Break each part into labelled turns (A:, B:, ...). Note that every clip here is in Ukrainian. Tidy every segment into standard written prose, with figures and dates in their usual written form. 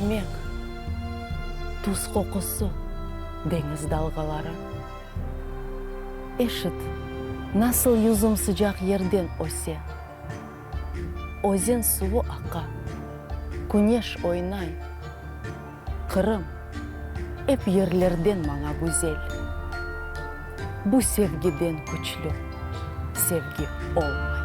A: демек, туз кокусу, деңиз далгалары. Эшит, насыл юзум сыжак ерден осе. Озен суы ака, күнеш ойнай. Кырым, эп ерлерден маңа гүзел. Бу sevgiden күчлү, sevgi olmay.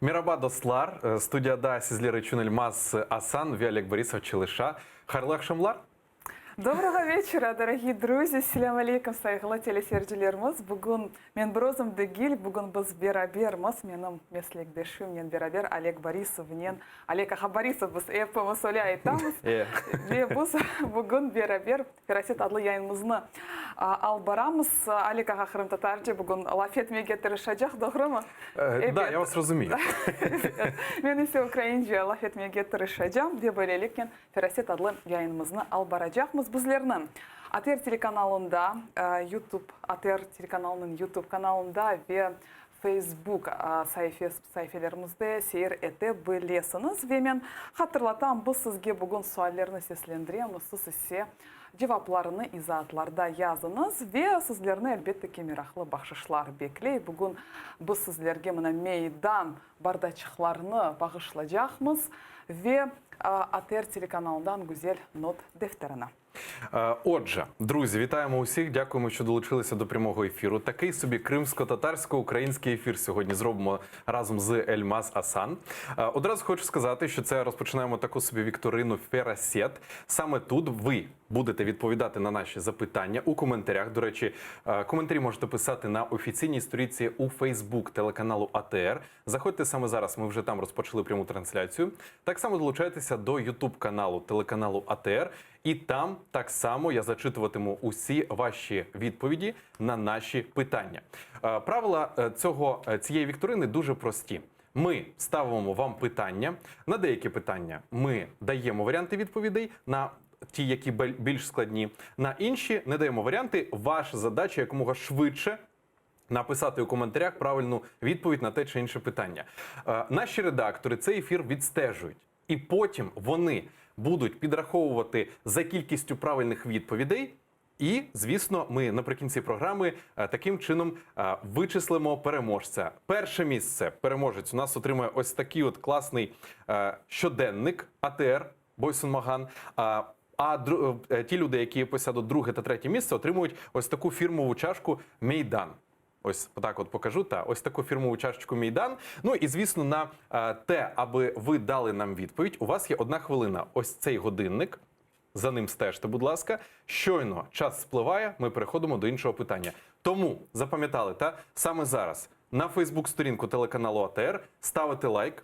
B: Merhaba dostlar. Студияда sizlere için Elmas Асан ve Олег Борисов Челыша. Hayırlı akşamlar.
C: Доброго вечера, дорогие друзья. Селям алейкум, сайгылы телесерджилерimiz. Бүгін мен бірозым дегил, бүгін біз бераберміз. Менің меслектешім, мен берабер Олег Борисов, мен Олег Аха Борисов, біз эпіміз сөйлей айтамыз. Ve біз бүгін берабер Ферасет адлы яйынымызны албарамыз. Олег Аха Хрым Татарджи бүгін лафет меге тырышачақ, doğru mu?
B: Да, я вас розумію.
C: Мен ise Украинже лафет меге тырышачам, деп өлеліккен Ферасет адлы яйынымызны албарачақмыз. Bizlerinin ATR телеканалында, ATR телеканалының YouTube каналында ve Facebook sayfelerімізді сейір еті білесіңіз. Ve мен қатырлатам, біз сізге бүгін суаллеріні сеслендіреміз, сіз ise cevaplarını izahatlarda yazınız ve sizlerine elbette kemiraqlı baxşışlar bekley. Bugün biz sizlerge mına meydan bardaçıqlarını bağışlayacağımız ve ATR телеканалından güzel not defterine.
B: Отже, друзі, вітаємо усіх, дякуємо, що долучилися до прямого ефіру. Такий собі кримсько-татарсько-український ефір сьогодні зробимо разом з Ельмаз Асан. Одразу хочу сказати, що це розпочинаємо таку собі вікторину Ферасет. Саме тут ви будете відповідати на наші запитання у коментарях. До речі, коментарі можете писати на офіційній сторінці у Facebook телеканалу АТР. Заходьте саме зараз, ми вже там розпочали пряму трансляцію. Так само долучайтеся до YouTube каналу телеканалу АТР. І там так само я зачитуватиму усі ваші відповіді на наші питання. Правила цієї вікторини дуже прості. Ми ставимо вам питання. На деякі питання ми даємо варіанти відповідей, на ті, які більш складні. На інші не даємо варіанти. Ваша задача якомога швидше написати у коментарях правильну відповідь на те чи інше питання. Наші редактори цей ефір відстежують. І потім вони будуть підраховувати за кількістю правильних відповідей. І, звісно, ми наприкінці програми таким чином вичислимо переможця. Перше місце переможець у нас отримує ось такий от класний щоденник АТР Бойсун Маган. А ті люди, які посядуть друге та третє місце, отримують ось таку фірмову чашку «Мейдан». Ось так от покажу, ось таку фірмову чашечку «Мейдан». Ну і, звісно, на те, аби ви дали нам відповідь, у вас є 1 хвилина. Ось цей годинник, за ним стежте, будь ласка. Щойно час спливає, ми переходимо до іншого питання. Тому, запам'ятали, саме зараз на Фейсбук-сторінку телеканалу АТР ставите лайк,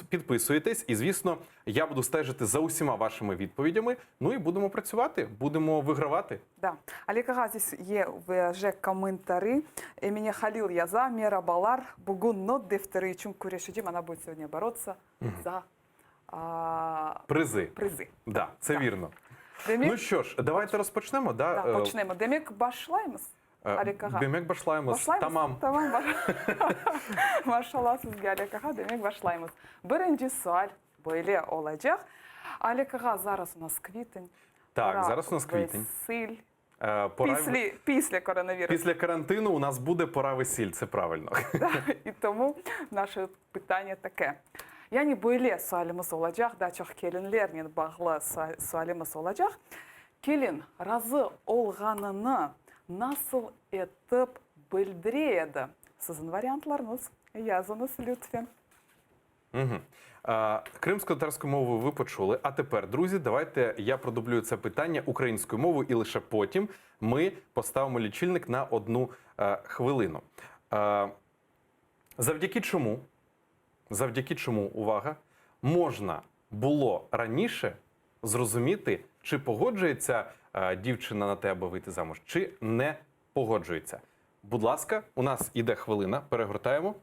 B: підписуєтесь і, звісно, я буду стежити за усіма вашими відповідями, ну і будемо працювати, будемо вигравати.
C: Да. Олег Аға, здесь є вже коментарі. Еміне Халил яза, мерабалар, бүгін нот дефтери үшін күрешедім, она буде сьогодні бороться за
B: призи. Да, це
C: да.
B: Вірно.
C: Демек...
B: Ну що ж, давайте розпочнемо.
C: Да, почнемо. Демек башлаймыз.
B: Демек башлаймыз. Тамам.
C: Машалла сізге, Олег Аға, демек башлаймыз. Бірінші суаль böyle olacak. Олег Аға, зараз у нас квітень.
B: Так, зараз у нас квітень.
C: Весіль. Після коронавірусу.
B: Після карантину у нас буде пора весіль, це правильно.
C: І тому наше питання таке. яғни бөле суалымыз олacak, дачок келінлермен бағлы суалымыз олacak. Келін разы олғаныны насыл етіп білдіреді? Сіздің вариантларыңыз, языңыз, лютфен.
B: Кримсько-татарську мову ви почули. А тепер, друзі, давайте я продублюю це питання українською мовою і лише потім ми поставимо лічильник на 1 хвилину. Завдяки чому, увага, можна було раніше зрозуміти, чи погоджується дівчина на те, аби вийти замуж, чи не погоджується. Будь ласка, у нас іде хвилина, перегортаємо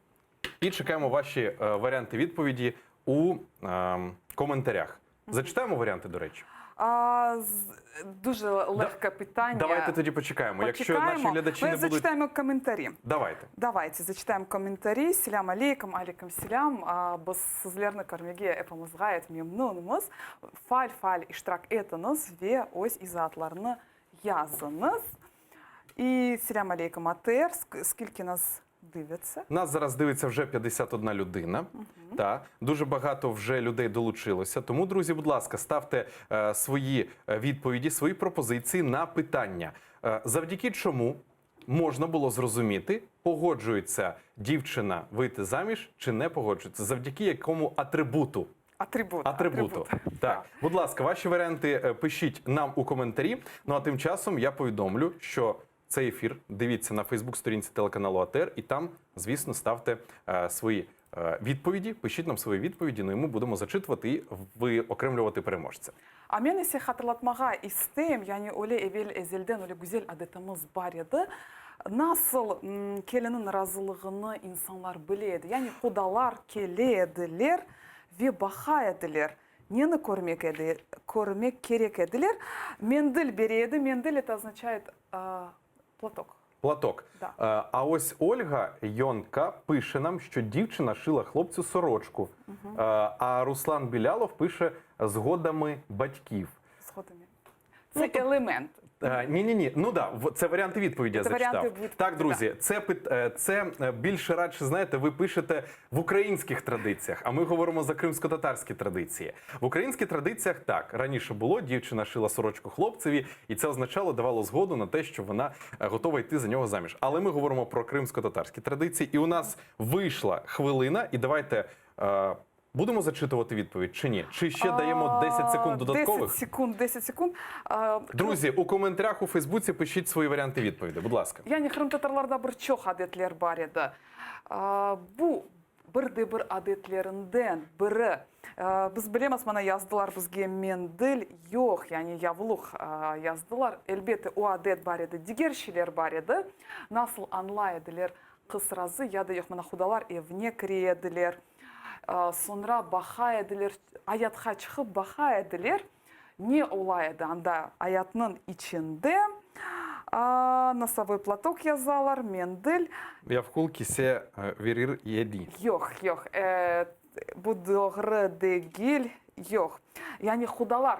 B: і чекаємо ваші варіанти відповіді у коментарях. Зачитаємо варіанти, до речі?
C: Дуже легке питання.
B: Давайте тоді почекаємо. Якщо наші глядачі не будуть...
C: Зачитаємо коментарі.
B: Давайте.
C: Зачитаємо коментарі. Селям алейкум, алейкум селям. Біз сізлерні көрмеге эпімізға мемнунымыз. Фаль иштирак етіңіз ве ось ізатларыны языңыз. І селям алейкум АТР. Скільки нас дивиться?
B: Нас зараз дивиться вже 51 людина. Та, дуже багато вже людей долучилося. Тому, друзі, будь ласка, ставте свої відповіді, свої пропозиції на питання. Завдяки чому можна було зрозуміти, погоджується дівчина вийти заміж чи не погоджується? Завдяки якому атрибуту? Атрибуту. Так. Будь ласка, ваші варіанти пишіть нам у коментарі. Ну а тим часом я повідомлю, що цей ефір дивіться на Фейсбук-сторінці телеканалу АТР, і там, звісно, ставте свої відповіді, пишіть нам свої відповіді, ну і ми будемо зачитувати і виокремлювати переможця.
C: А мен есе хатırlatmağa isteyim, yani öyle evvel ezelden öyle güzel adetimiz var idi. Nasıl kelinin razılığını insanlar biledi. Yani kudalar kelediler ve baha ediler. Нені көрмек керек ediler. Менділь береді. Менділь это означает платок.
B: Платок.
C: Да.
B: А ось Ольга Йонка пише нам, що дівчина шила хлопцю сорочку. А Руслан Білялов пише згодами батьків.
C: Згодами. Це елемент.
B: Ні. Ну да, це варіанти відповіді я зачитав. Так, друзі, це більше радше, знаєте, ви пишете в українських традиціях, а ми говоримо за кримсько-татарські традиції. В українських традиціях так, раніше було, дівчина шила сорочку хлопцеві, і це означало, давало згоду на те, що вона готова йти за нього заміж. Але ми говоримо про кримсько-татарські традиції, і у нас вийшла хвилина, і давайте... Будемо зачитувати відповідь чи ні? Чи ще даємо 10 секунд додаткових?
C: 10 секунд.
B: Друзі, у коментарях у Фейсбуці пишіть свої варіанти відповіді, будь ласка.
C: Yani Kırım-Tatarlarda bir çok adetler var idi. Bu bir adetlerinden biri. Biz bilemiz, bana yazdılar bizge mendil yok, yani yavluk yazdılar. Elbette o adet var idi, diğer şeyler var idi. Nasıl anlayediler kız razı ya da yok, bana hudalar evine kireyediler. Sonra baha edilir, ayatқа çıkıp baha edilir. Ne olaydı? Anda ayatının içinde nосовой платок yazarlar, mendil.
B: Я в кулкисе верир еди.
C: Yok. Bu doğru değil. Yok. Yani hudalar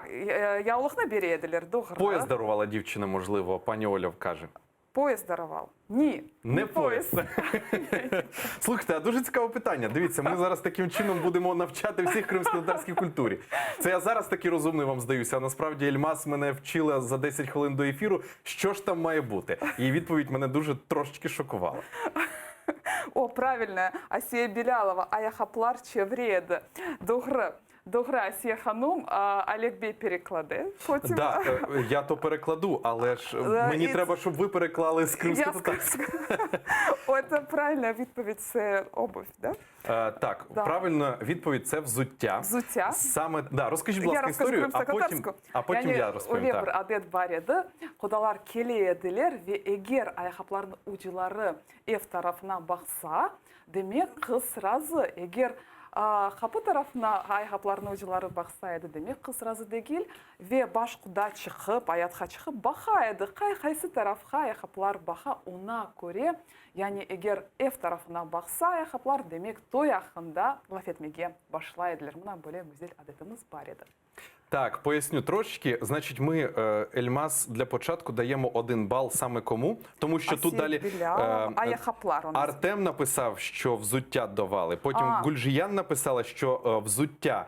C: yavlықны береділер, doğru.
B: Поїзд дарувала дівчина, можливо, пані Оля каже.
C: Поїзд дарував? Ні.
B: Не поїзд. Слухайте, а дуже цікаве питання. Дивіться, ми зараз таким чином будемо навчати всіх кримськотатарській культурі. Це я зараз такий розумний вам здаюся, а насправді Ельмаз мене вчила за 10 хвилин до ефіру, що ж там має бути. І відповідь мене дуже трошечки шокувала.
C: О, правильно. Асия Білялова, аяхаплар чевреді. Добре, Асія Ханум, Олег Бей перекладе. Потім...
B: Да, я то перекладу, але ж мені треба, щоб ви переклали з кримськотатарської.
C: Це правильна відповідь, це обувь, да?
B: Так, правильна відповідь – це взуття.
C: Взуття.
B: Саме, да, розкажіть, будь ласка, історію, а потім я розповім.
C: Yani bir adet var idi. Kudalar kelediler ve eğer ayakkabıların uçları ev tarafına baksa, demek kız razı. Eğer kapı tarafına ayakkabıların uçları baksaydı, demek kız razı değil. Ve başkuda çıkıp, ayatқа çıkıp bakaydı. Kaysi tarafқа ayakkabılar baka ona göre. Yani eğer ev tarafına baksa ayakkabılar, demek toy hakkında laf etmeye başlaydılar. Buna böyle güzel adetimiz var idi.
B: Так, поясню трошечки. Значить, ми Ельмаз для початку даємо 1 бал саме кому, тому що тут далі
C: Аяхаплар у нас.
B: Артем написав, що взуття давали. Потім Гульжіян написала, що взуття.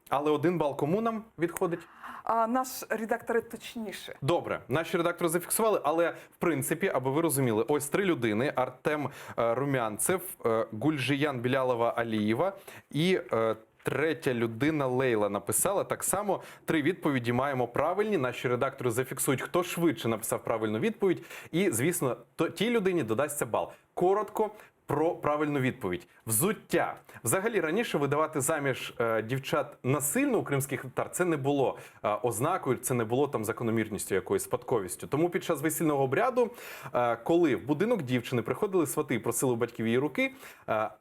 B: Але 1 бал кому нам відходить?
C: Наш редактор точніше.
B: Добре, наші редактори зафіксували, але в принципі, аби ви розуміли, ось 3 людини: Артем Румянцев, Гульжіян Білялова-Алієва і третя людина Лейла написала. Так само 3 відповіді маємо правильні. Наші редактори зафіксують, хто швидше написав правильну відповідь. І, звісно, тій людині додасться бал. Коротко про правильну відповідь. Взуття. Взагалі, раніше видавати заміж дівчат насильно у кримських татар це не було ознакою, це не було там закономірністю, якоюсь спадковістю. Тому під час весільного обряду, коли в будинок дівчини приходили свати і просили у батьків її руки,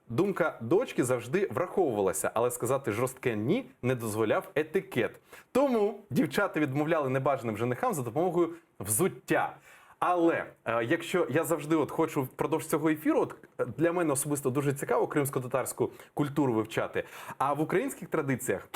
B: думка дочки завжди враховувалася, але сказати жорстке «ні» не дозволяв етикет. Тому дівчата відмовляли небажаним женихам за допомогою взуття. Але якщо я завжди хочу впродовж цього ефіру, для мене особисто дуже цікаво кримсько-татарську культуру вивчати, а в українських традиціях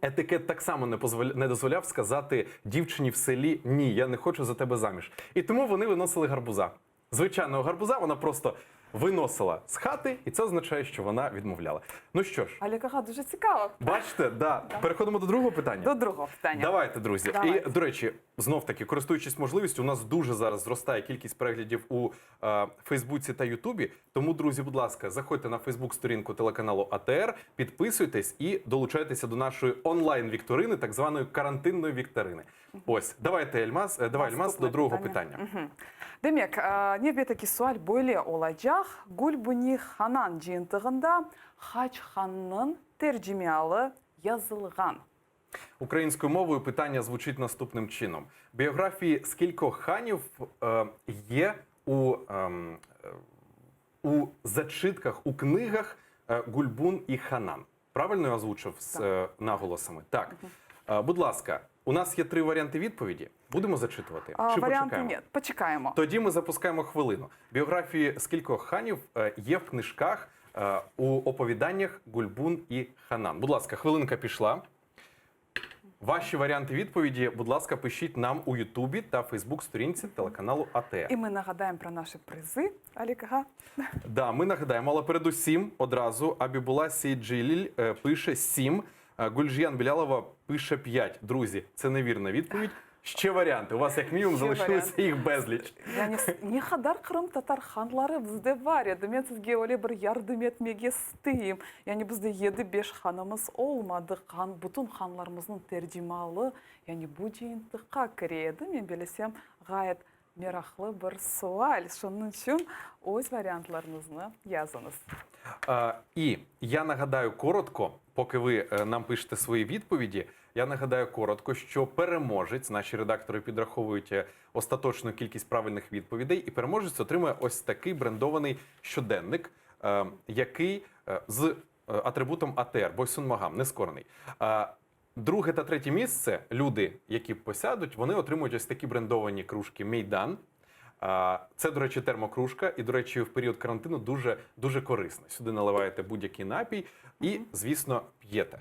B: етикет так само не дозволяв сказати дівчині в селі «ні, я не хочу за тебе заміж». І тому вони виносили гарбуза. Звичайного гарбуза вона просто виносила з хати, і це означає, що вона відмовляла. Ну що ж.
C: Але яка дуже цікаво.
B: Бачите, да. Переходимо до другого питання.
C: До другого питання.
B: Давайте, друзі.
C: Давайте.
B: І, до речі, знов-таки, користуючись можливістю, у нас дуже зараз зростає кількість переглядів у Фейсбуці та Ютубі. Тому, друзі, будь ласка, заходьте на Фейсбук-сторінку телеканалу АТР, підписуйтесь і долучайтеся до нашої онлайн-вікторини, так званої карантинної вікторини. Ось, давайте, Ельмаз, до другого питання.
C: Демек, небетеки суаль бойле олачак, гульбуни ханан жиынтығында хач ханның тержималы язылған.
B: Українською мовою питання звучить наступним чином. Біографії скількох ханів є у зачитках, у книгах Гульбун і Ханан? Правильно я озвучив з наголосами? Так. Будь ласка, у нас є 3 варіанти відповіді. Будемо зачитувати? Чи
C: Варіанти
B: почекаємо?
C: ні, почекаємо.
B: Тоді ми запускаємо хвилину. Біографії скількох ханів є в книжках, у оповіданнях Гульбун і Ханан. Будь ласка, хвилинка пішла. Ваші варіанти відповіді, будь ласка, пишіть нам у Ютубі та Фейсбук-сторінці телеканалу АТР.
C: І ми нагадаємо про наші призи. Алікага.
B: Да, ми нагадаємо, але передусім одразу Абібула Сейджиліль пише 7, Гульжіян Білялова пише 5. Друзі, це невірна відповідь. Ще варіанти. У вас як мінімум залишилося їх безліч.
C: Не хадар Крым татар ханлары бізде бар еді. Мен сізге оле бір ярдым етмеге стыйым. Яғни бізде еді 5 ханымыз олмады. Бұтын ханларымыздың тердималы, яғни бұл жиынтыққа кіреді. Мен білесем ғайет мерақлы бір суаль. Шының үшін өз варіантларыңызны языңыз.
B: І я нагадаю коротко, поки ви нам пишете свої відповіді, я нагадаю коротко, що переможець, наші редактори підраховують остаточну кількість правильних відповідей, і переможець отримує ось такий брендований щоденник, який з атрибутом АТР, Бойсун Магам, нескорений. Друге та третє місце, люди, які посядуть, вони отримують ось такі брендовані кружки «Мейдан». Це, до речі, термокружка, і, до речі, в період карантину дуже корисна. Сюди наливаєте будь-який напій і, звісно, п'єте.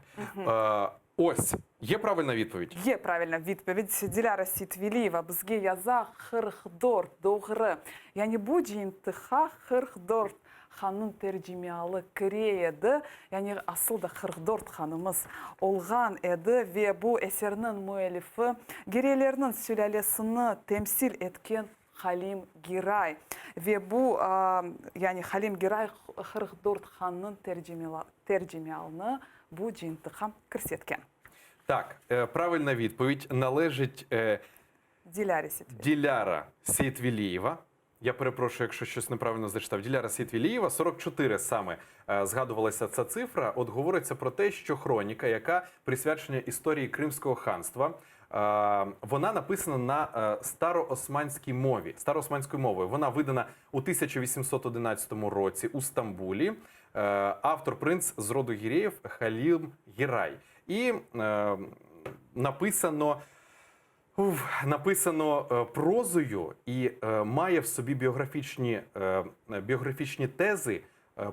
B: Ось, є правильна відповідь?
C: Є правильна відповідь. Диляра Ситвилиева бізге яза хырхдор doğru. Yani bu жиынтыққа хырхдор ханның тәржімалы кіреді. Yani асыл да хырхдорт ханымыз олған еді ве бұл әсерінің муэлифі герелерінің сүләлесіні темсил еткен Халим Гирай. Ве бұл, yani Халим Гирай хырхдорт ханның тәржімалыны бұл жиынтыққа кірсеткен.
B: Так, правильна відповідь належить Диляра Сейтвілієва. Я перепрошую, якщо щось неправильно зачитав. Диляра Сейтвілієва, 44 саме згадувалася ця цифра. От говориться про те, що хроніка, яка присвячена історії Кримського ханства, вона написана на староосманській мові, староосманською мовою. Вона видана у 1811 році у Стамбулі. Автор принц з роду Гіреїв Халім Гірай. І написано прозою і має в собі біографічні тези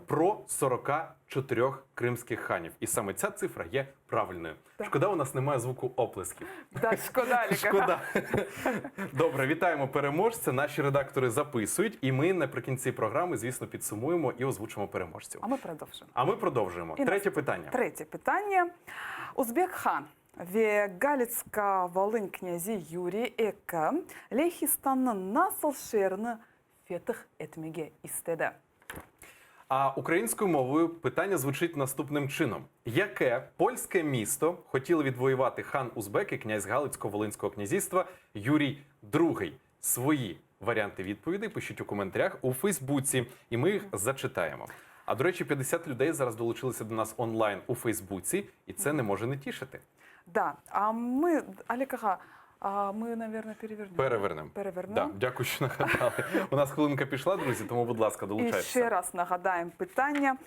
B: про 44 кримських ханів. І саме ця цифра є правильною.
C: Так.
B: Шкода, у нас немає звуку оплесків.
C: Да, шкода, Ліка.
B: Шкода. Добре, вітаємо переможця. Наші редактори записують, і ми наприкінці програми, звісно, підсумуємо і озвучимо переможців.
C: А ми продовжимо.
B: А ми продовжуємо.
C: І
B: Третє питання.
C: Третє питання. Узбек хан ve Галицка Волынь князі Юрий Экі Лейхистанның насыл шеріні фетих етмеге істеді.
B: А українською мовою питання звучить наступним чином: яке польське місто хотіли відвоювати хан Узбек і князь Галицько-Волинського князівства Юрій II? Свої варіанти відповідей пишіть у коментарях у Фейсбуці, і ми їх зачитаємо. А до речі, 50 людей зараз долучилися до нас онлайн у Фейсбуці, і це не може не тішити.
C: Да, а ми, Аліка, ми, мабуть, перевернемо.
B: Перевернемо. Да, дякую, що нагадали. У нас хвилинка пішла, друзі, тому, будь ласка,
C: І
B: долучайтеся.
C: ще раз нагадаємо питання.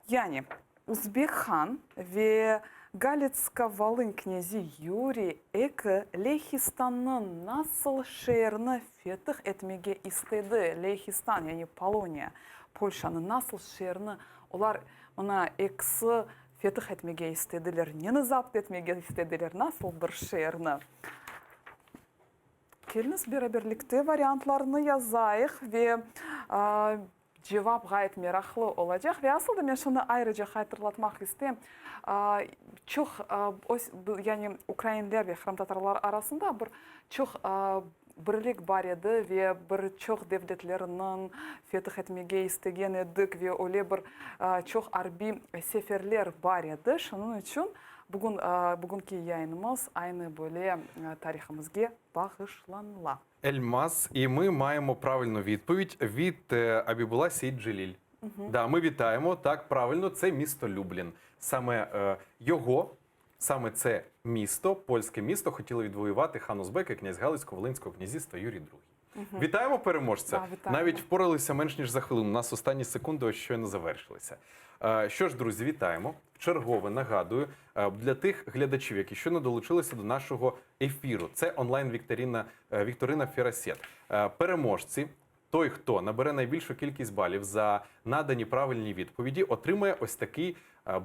C: Яні, Узбек хан ve Галицка Волынь князі Юрий Экі Лейхистанның насыл шеріні фетих етмеге істеді. Лейхистан, яғни Полония, Польшаның насыл шеріні, олар мына экісі фетих етмеге істеділер. Нені запт етмеге істеділер, насыл бір шеріні. Келіңіз бераберлікте вариантларыны язайық ве жевап ғайт мерақлы олачақ. Ве асылды мен шыны айрыжа қайтырлатмақ істем. Чоқ, яғни украинлер ве храмтатарлар арасында бір чоқ бірлік бар еді ве бір чоқ девлетлерінің фетих етмеге істеген едік ве оле бір чоқ арби сеферлер бар еді. Шының үшін бүгінгі яйнымыз айны бөле тарихымызге бағышланыла.
B: Ельмаз, і ми маємо правильну відповідь від Абібула Сейд Джеліль. Да, ми вітаємо. Так, правильно, це місто Люблін. Саме його, саме це місто, польське місто, хотіли відвоювати хан Узбек і князь Галицько-Волинського князівства Юрій II. Вітаємо переможця.
C: Да, вітаємо.
B: Навіть впоралися менш ніж за хвилину. У нас останні секунди ось щойно завершилися. Що ж, друзі, вітаємо. Вчергове нагадую для тих глядачів, які щойно долучилися до нашого ефіру. Це онлайн-вікторина Ферасет. Переможці, той, хто набере найбільшу кількість балів за надані правильні відповіді, отримає ось такий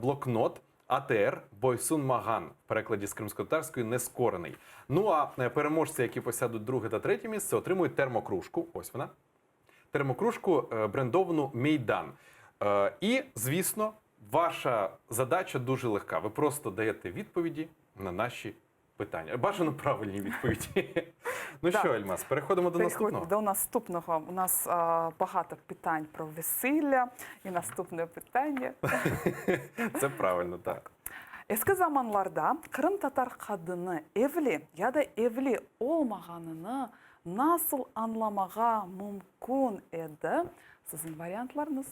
B: блокнот АТР Бойсун Маган, в перекладі з кримськотатарської «Нескорений». Ну а переможці, які посядуть друге та третє місце, отримують термокружку. Ось вона. Термокружку брендовану «Мейдан». І, звісно, ваша задача дуже легка. Ви просто даєте відповіді на наші питання. Бажано правильні відповіді. Ну що, Ельмаз, переходимо до наступного.
C: До наступного. У нас багато питань про весілля і наступне питання.
B: Це правильно, так.
C: Eski zamanlarda Kırım Tatar kadını evli ya da evli olmağanını nasıl anlamağa mümkün еді? Sizin варіантларыңыз.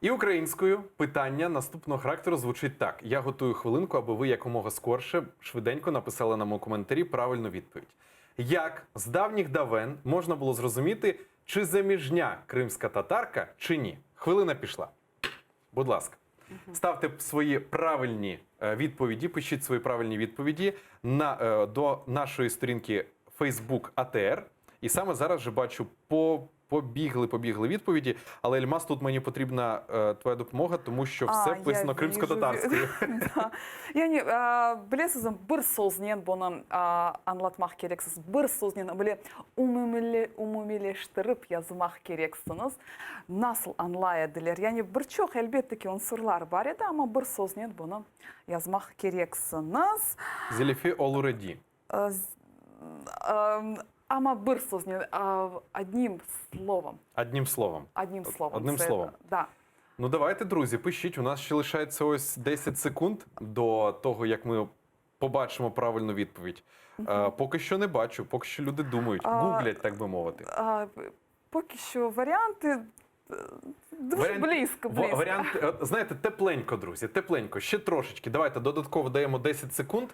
B: І українською питання наступного характеру звучить так. Я готую хвилинку, аби ви якомога скорше, швиденько написали нам у коментарі правильну відповідь. Як з давніх давен можна було зрозуміти, чи заміжня кримська татарка, чи ні? Хвилина пішла. Будь ласка. Ставте свої правильні відповіді, пишіть свої правильні відповіді до нашої сторінки Facebook АТР. І саме зараз вже бачу побігли відповіді, але, Ельмаз, тут мені потрібна твоя допомога, тому що все вписано кримсько-татарською.
C: Яғни, білесіз, бір сөзінен бұны аңлатмақ керексіз. Бір сөзінен біле умумилештіріп язмақ керексіңіз. Насыл аңлайдылар. Яғни, бір чоқ әлбеттікі ұнсырлар бар еді, ama бір сөзінен бұны язмақ керексіңіз.
B: Зелефи Олуреди.
C: Ama bir söz, одним словом.
B: Одним словом.
C: Одним словом.
B: Одним словом.
C: Да.
B: Ну давайте, друзі, пишіть. У нас ще лишається ось 10 секунд до того, як ми побачимо правильну відповідь. Поки що не бачу, поки що люди думають, гуглять, так би мовити.
C: Поки що варіанти дуже близько.
B: Варіант, знаєте, тепленько, друзі, тепленько. Ще трошечки. Давайте додатково даємо 10 секунд,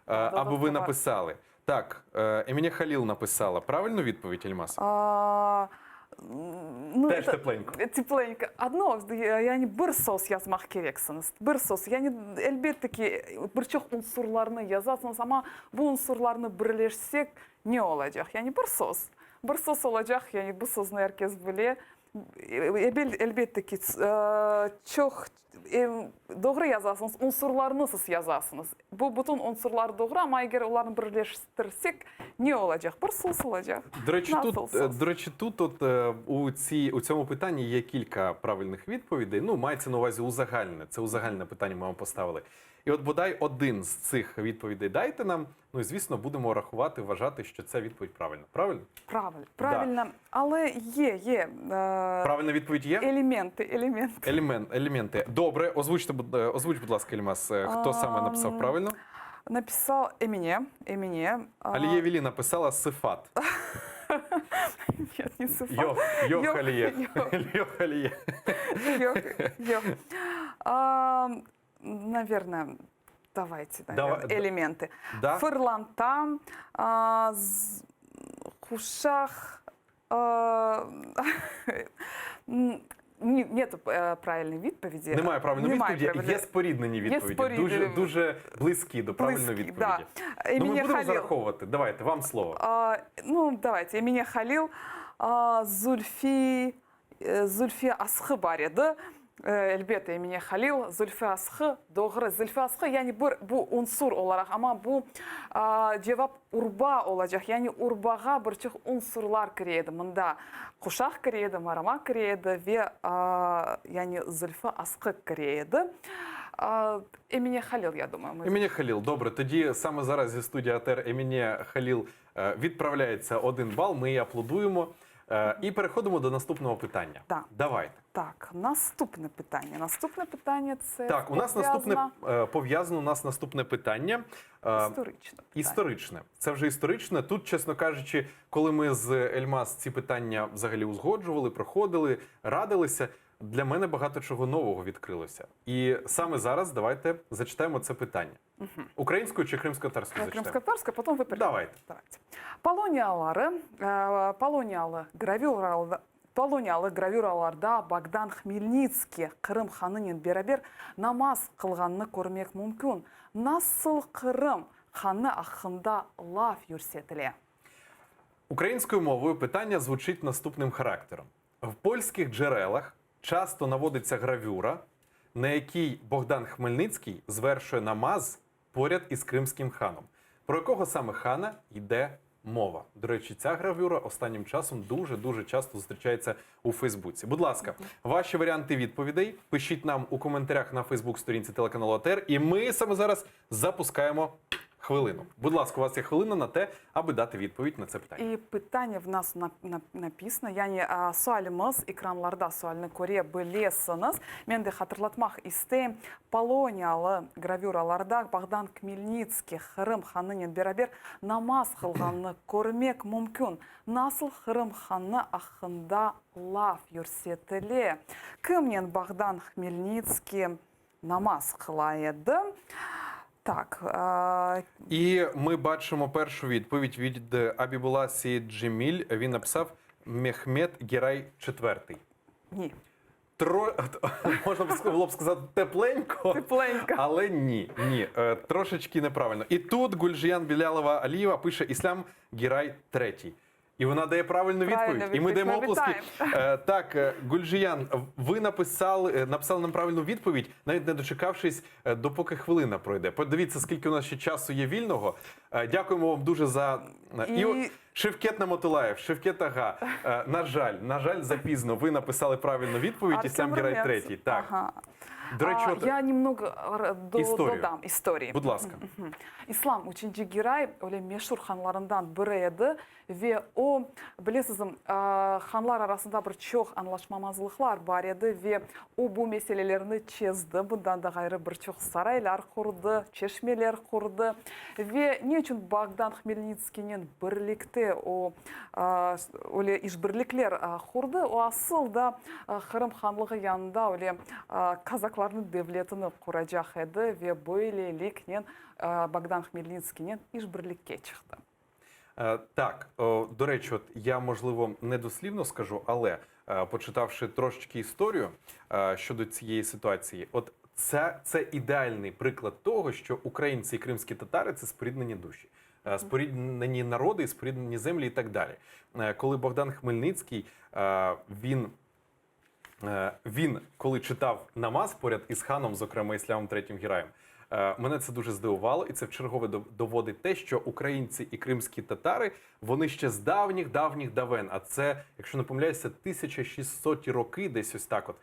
B: аби ви написали. Так, Еміня Халіл написала. Правильну відповідь, Ельмаз? Теж тепленько.
C: Тепленько. Одно, яғни бір сөз язмақ керексіңіз. Бір сөз. Яғни, әлбеттікі, бір чоқ ұнсырларыны язасыңыз, ama бұл ұнсырларыны бірлешсек не olacak? Яғни, бір сөз. Бір сөз olacak, яғни, бұл сөзіні әркез біле. Elbette çok doğru yazasınız, unsurlarını siz yazasınız. Bu bütün unsurlar doğru ama eğer onları birleştirirsek ne olacak? Bir sos olacak.
B: До речі,
C: Насол
B: тут,
C: сос.
B: до речі, тут от, у цьому питанні є кілька правильних відповідей. Ну, мається на увазі узагальне. Це узагальне питання ми вам поставили. І от бодай один з цих відповідей дайте нам. Ну і звісно, будемо рахувати, вважати, що це відповідь правильна. Правильно?
C: Правильно. Але є
B: Правильна відповідь є?
C: елементи.
B: Елементи. Добре, озвуч, будь ласка, Ельмас, хто саме написав правильно?
C: Написав Еміне.
B: Аліє Вілі написала сифат.
C: Нет, не сифат.
B: Йохаліє.
C: Йох. Наверное, давайте, элементы.
B: Да?
C: Фырланта, Хушах. Нету правильної відповіді.
B: Немає правильної відповіді, є споріднені відповіді. Дуже близькі до правильної відповіді.
C: Да.
B: Ну, ми будемо зараховувати. Давайте, вам слово.
C: Давайте. Емine Халил, Зульфи Асхы бар еді. Elbette Emine Halil, Zülfü Asхы, doğru. Zülfü Asхы, yani bu unsur olarak ama bu cevap urba olacak. Yani urbağa birçok unsurlar kireydi. Mında kuşak kireydi, maramak kireydi ve yani Zülfü Asхы kireydi. Emine Halil, я думаю.
B: Еміне Халіл. Добре, тоді саме зараз зі студії АТР Еміне Халіл відправляється 1 бал, ми її аплодуємо. І переходимо до наступного питання.
C: Так.
B: Давайте.
C: Так, наступне питання. Наступне питання це
B: Так, у нас наступне питання. Історичне. Це вже історичне. Тут, чесно кажучи, коли ми з Ельмас ці питання взагалі узгоджували, проходили, радилися, для мене багато чого нового відкрилося. І саме зараз давайте зачитаємо це питання. Українською чи кримсько-татарською зачитаємо?
C: Кримсько-татарською, потім ви перейдете.
B: Давайте.
C: Полониялы гравюраларда Богдан Хмельницкий Қырым ханымен берабер намаз қылғанны көрмек мүмкін. Насыл Қырым ханы ақында лав юрсетіле?
B: Українською мовою питання звучить наступним характером. В польських джерелах часто наводиться гравюра, на якій Богдан Хмельницький звершує намаз поряд із кримським ханом. Про якого саме хана йде мова? До речі, ця гравюра останнім часом дуже часто зустрічається у Фейсбуці. Будь ласка, ваші варіанти відповідей пишіть нам у коментарях на Фейсбук-сторінці телеканалу АТР, і ми саме зараз запускаємо хвилину. Будь ласка, у вас є хвилина на те, аби дати відповідь на це питання.
C: І питання в нас написано. Yani sualimiz ekranlarda sualini ko'ra bilesiniz. Men de hatırlatmak isteyim. Poloniyalı gravюраларда Богдан Хмельницкий Қырым ханымен beraber namaz қылғанны көрмек мүмкін. Насыл Қырым ханы ақында лав юрсетіле? Кімнен Богдан Хмельницкий намаз қылайды? Так.
B: І ми бачимо першу відповідь від Абібула Сіджеміль. Він написав Мехмед Герай IV.
C: Ні.
B: Можна було б сказати тепленько, але ні. Трошечки неправильно. І тут Гульжиян Білялова Алієва пише Іслам Герай III. І вона дає правильну відповідь. І ми даємо оплески. Так, Гульжиян, ви написали нам правильну відповідь, навіть не дочекавшись, допоки хвилина пройде. Подивіться, скільки у нас ще часу є вільного. Дякуємо вам дуже за... І Шевкет Намотулаєв, Шевкет Ага. На жаль, запізно. Ви написали правильну відповідь, Іслам Герай III. Так.
C: Ага.
B: До речі,
C: я немного додам історії.
B: Будь ласка.
C: İslam 3. Giray öyle meşhur hanlarından biriydi ve o bilirsiniz hanlar arasında birçok anlaşmamazlıklar var idi ve o bu meselelerini çözdü. Bundan da gayrı birçok saraylar kurdu, çeşmeler kurdu ve niçin Bogdan Хмельницкий'nin birlikte o öyle işbirlikler kurdu? O asıl da Kırım Hanlığı yanında öyle Kazakların devletini kuracak idi ve böylelikle Богдан Хмельницький ішбірлікке чықты.
B: Так, до речі, от я, можливо, недослівно скажу, але почитавши трошечки історію щодо цієї ситуації, от це ідеальний приклад того, що українці і кримські татари – це споріднені душі, споріднені народи, споріднені землі і так далі. Коли Богдан Хмельницький, він він, коли читав намаз поряд із ханом, зокрема Іслямом III Гіраєм, мене це дуже здивувало, і це вчергове доводить те, що українці і кримські татари, вони ще з давніх давен, а це, якщо не помиляюся, 1600 роки, десь ось так от,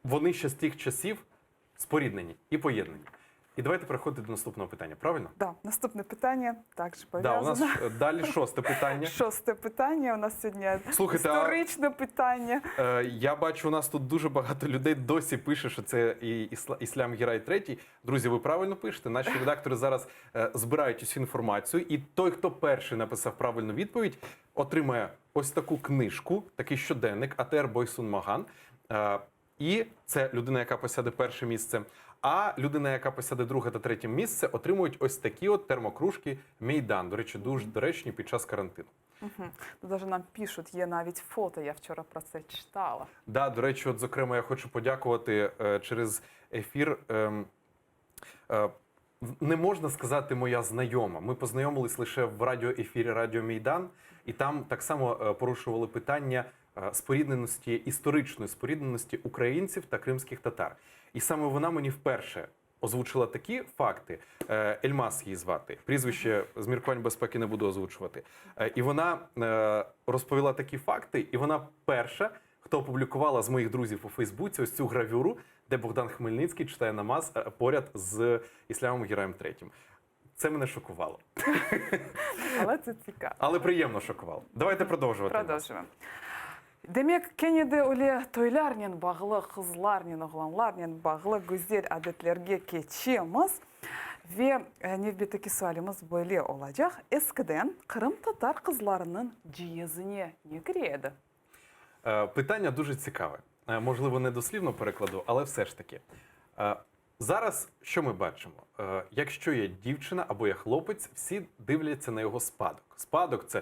B: вони ще з тих часів споріднені і поєднані. І давайте переходити до наступного питання, правильно?
C: Да, наступне питання також
B: Да, у
C: пов'язане.
B: нас далі 6-те питання.
C: Шосте питання у нас сьогодні
B: Слухайте,
C: історичне питання.
B: Я бачу, у нас тут дуже багато людей досі пише, що це Іслям Гірай III. Друзі, ви правильно пишете. Наші редактори зараз збирають усю інформацію. І той, хто перший написав правильну відповідь, отримає ось таку книжку, такий щоденник АТР Бойсун Маган. І це людина, яка посяде перше місце. А людина, яка посяде друге та третє місце, отримують ось такі от термокружки Мейдан. До речі, дуже доречні під час карантину.
C: Тут навіть нам пишуть, є навіть фото, я вчора про це читала.
B: Да, до речі, от, зокрема, я хочу подякувати через ефір. Не можна сказати моя знайома. Ми познайомились лише в радіоефірі Радіо Мейдан, і там так само порушували питання спорідненості, історичної спорідненості українців та кримських татар. І саме вона мені вперше озвучила такі факти. Ельмас її звати. Прізвище з міркувань безпеки не буду озвучувати. І вона розповіла такі факти, і вона перша, хто опублікувала з моїх друзів у Фейсбуці ось цю гравюру, де Богдан Хмельницький читає намаз поряд з Іслямом Гіраєм III. Це мене шокувало.
C: Але це цікаво.
B: Але приємно шокувало. Давайте продовжувати.
C: Продовжуємо. Демек, кенеде оле тойларнен бағылы, қызларнен, оғланларнен бағылы гүзел әдетлерге кечеміз. Ve nevbeteki sualimiz böyle olacak. Eskiden Kırım Tatar kızlarının cihazine ne gireydi?
B: Питання дуже цікаве. Можливо, не дослівно перекладу, але все ж таки. Зараз що ми бачимо? Якщо є дівчина або є хлопець, всі дивляться на його спадок. Спадок – це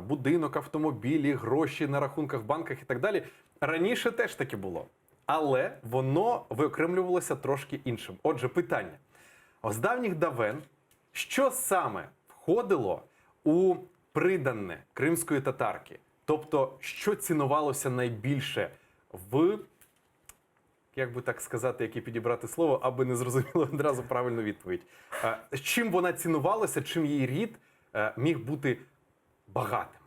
B: будинок, автомобілі, гроші на рахунках в банках і так далі. Раніше теж таки було. Але воно виокремлювалося трошки іншим. Отже, питання. З давніх давен, що саме входило у придане кримської татарки? Тобто, що цінувалося найбільше в, як би так сказати, яке підібрати слово, аби не зрозуміло одразу правильну відповідь. Чим вона цінувалася, чим її рід міг бути багатим?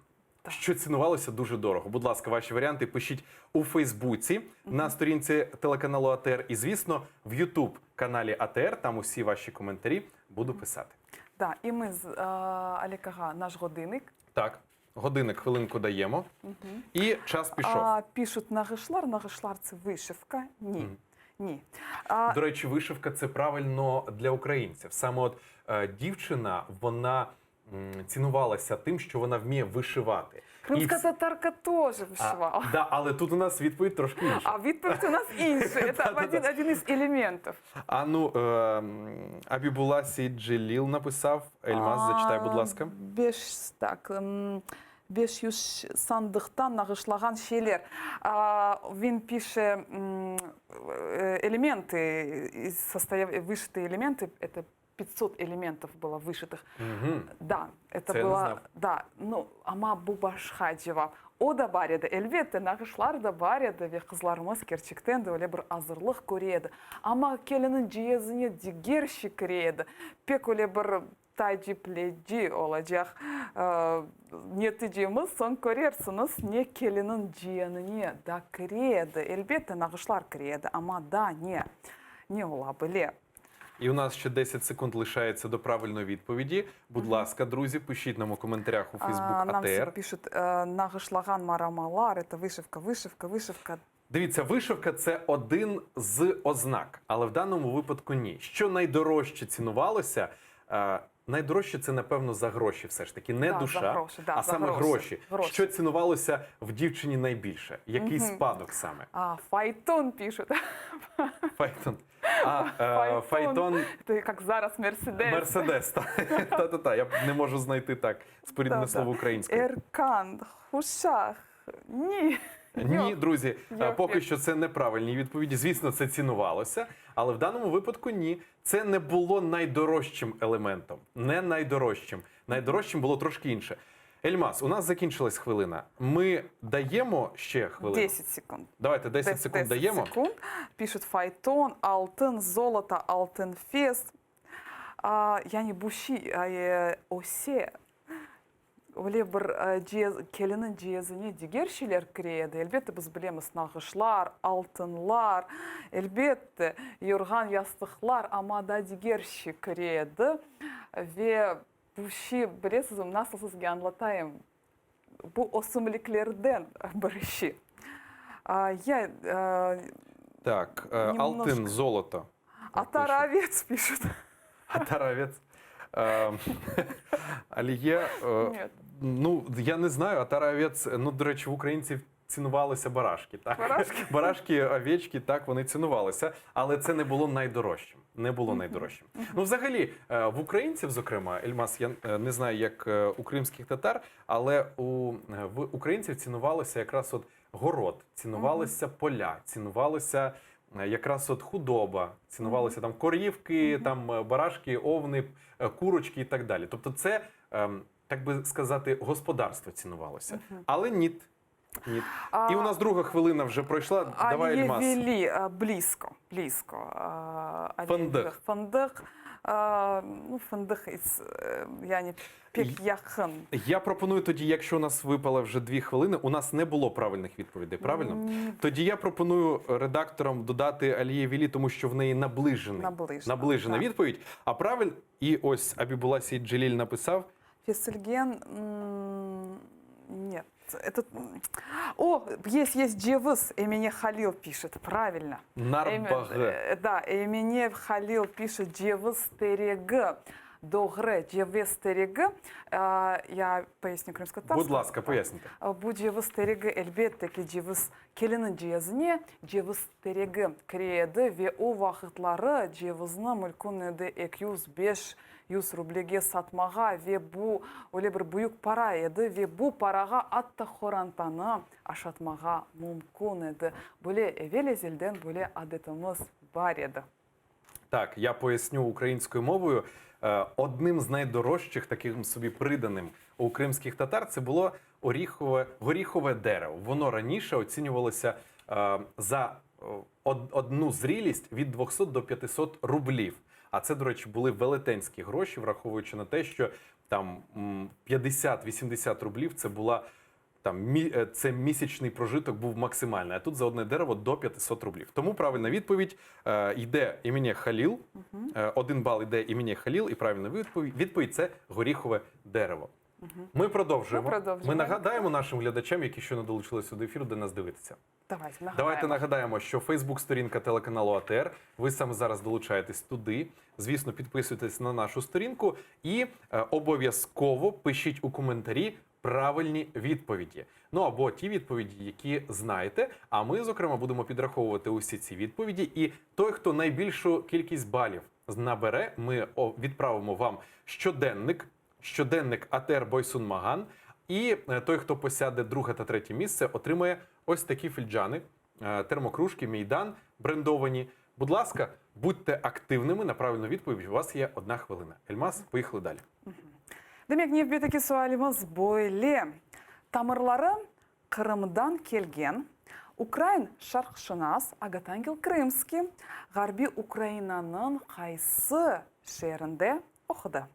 B: Що цінувалося дуже дорого? Будь ласка, ваші варіанти пишіть у Фейсбуці, на сторінці телеканалу АТР і, звісно, в Ютуб-каналі АТР. Там усі ваші коментарі буду писати.
C: Да, і ми з Алікага наш годинник.
B: Так, годинник, хвилинку даємо. І час пішов.
C: Пишуть нагишлар – це вишивка. Ні. Ні.
B: До речі, вишивка – це правильно для українців. Саме от дівчина, вона цінувалася тим, що вона вміє вишивати.
C: Кримська татарка теж вишивала.
B: Да, але тут у нас відповідь трошки інша.
C: А відповідь у нас інша. Це один із елементів.
B: А ну, Абібула Сейджеліл написав. Ельмаз, зачитай, будь ласка.
C: Беш юж сандықтан нағышлаган шелер. Він пише элементы, вышитые элементы, это 500 элементов было вышитых. Да, это было, да, ну, ама бубашхаджева. O da бар еді. Әлбетте, нағышлар да бар еді. Ве қызларымыз керчіктен де өле бір азырлық көреді. Ама келінің жиезіне дегерші кіреді. Пек өле бір тайджи пледжи олacak. Нетижеміз сон көрерсіңіз, не келінің жиеніне да кіреді. Әлбетте, нағышлар кіреді. Ама да, не ола біле.
B: І у нас ще 10 секунд лишається до правильної відповіді. Будь ласка, друзі, пишіть нам у коментарях у Фейсбук АТР.
C: Нам всі пишуть, нагышлаган марамалар, це вишивка.
B: Дивіться, вишивка – це один з ознак, але в даному випадку ні. Що найдорожче цінувалося? Найдорожче – це, напевно, за гроші все ж таки. Не душа,
C: гроші,
B: а саме гроші. Що цінувалося в дівчині найбільше? Який спадок саме?
C: Файтон пишуть.
B: Файтон. Файтон.
C: Це як зараз Мерседес.
B: Мерседес. Та-та-та. Я не можу знайти так споріднене слово українською.
C: Еркан, хушах. Ні.
B: Ні, друзі, поки що це неправильні відповіді. Звісно, це цінувалося, але в даному випадку ні. Це не було найдорожчим елементом. Не найдорожчим. Найдорожчим було трошки інше. Ельмас, у нас закінчилась хвилина. Ми даємо ще хвилину?
C: 10 секунд.
B: Давайте 10 секунд
C: 10
B: даємо.
C: секунд. Пишут файтон, алтын, золото, алтын фест. Я не буши, осе. Оле бір келінің жезіне дегершілер кіреді. Әлбетті біз білеміз нағышлар, алтынлар, әлбетті юрған ястықлар, амада дегерші кіреді. Ве буши, білесіз, насыл сізге аңлатайым. Бұл осымліклерден біріші.
B: Так, алтын, золото.
C: Атаровец пишут.
B: Атаровець. Але є,
C: Нет.
B: ну, я не знаю, атаровець, ну, до речі, в українців цінувалися барашки. Так?
C: Барашки?
B: Барашки, овечки, так, вони цінувалися, але це не було найдорожчим. Не було найдорожчим. Ну, взагалі, в українців, зокрема, Ельмас, я не знаю, як у кримських татар, але в українців цінувалося якраз от город, цінувалися поля, цінувалося якраз от худоба, цінувалися там корівки, там барашки, овни, курочки і так далі. Тобто це, так би сказати, господарство цінувалося. Але ні. Ні. І у нас друга хвилина вже пройшла. Давай,
C: Они
B: Ельмас.
C: вели близко.
B: Фындык.
C: Фындык. Ну, фындык із, yani пек yakın.
B: Я пропоную тоді, якщо у нас випало вже 2 хвилини, у нас не було правильних відповідей, правильно? Тоді я пропоную редакторам додати Аліє Вілі, тому що в неї наближена
C: так.
B: відповідь. А правильно, і ось Абібула Сеїд Джеліль написав,
C: Фесельген, нет. Это... О, есть Джевыс, имени Халил пишет, правильно.
B: Нарбаге.
C: Да, имени Халил пишет Джевыс Терег. Догре, Джевыс Терег. Я поясню кримсько-татарську.
B: Будь ласка, поясніть.
C: Bu Джевыс Терег, elbette Джевыс келінің джезіне Джевыс Терег кіреді ve o vaxtları Джевызны мүлкін еді 200-500 рублеге сатмаға ve bu öyle bir büyük para еді ve bu paraға atта хорантаны ашатмаға мүмкін еді. Böyle evvel ezelden böyle adetimiz бар еді.
B: Так, я поясню українською мовою. Одним з найдорожчих, таким собі приданим у кримських татар, це було горіхове дерево. Воно раніше оцінювалося за одну зрілість від 200 до 500 рублів. А це, до речі, були велетенські гроші, враховуючи на те, що там 50-80 рублів це була це місячний прожиток був максимальний, а тут за одне дерево до 500 рублів. Тому правильна відповідь йде імені Халіл, 1 бал йде імені Халіл, і правильна відповідь – це горіхове дерево. Ми продовжуємо. Ми нагадаємо нашим глядачам, які щойно долучилися до ефіру, де нас дивитися. Давайте нагадаємо, що Фейсбук-сторінка телеканалу АТР, ви саме зараз долучаєтесь туди. Звісно, підписуйтесь на нашу сторінку і обов'язково пишіть у коментарі правильні відповіді. Ну або ті відповіді, які знаєте. А ми, зокрема, будемо підраховувати усі ці відповіді. І той, хто найбільшу кількість балів набере, ми відправимо вам щоденник АТР Бойсун Маган. І той, хто посяде 2 та 3 місце, отримає ось такі фільджани, термокружки, мейдан, брендовані. Будь ласка, будьте активними на правильну відповідь. У вас є 1 хвилина. Ельмас, поїхали далі.
C: Демек, нефбетеки суаліміз бойле. Тамырлары Қырымдан келген, Украин шарқшынас Агатангел Крымский, Ғарби Украинаның қайсы шерінде оқыды?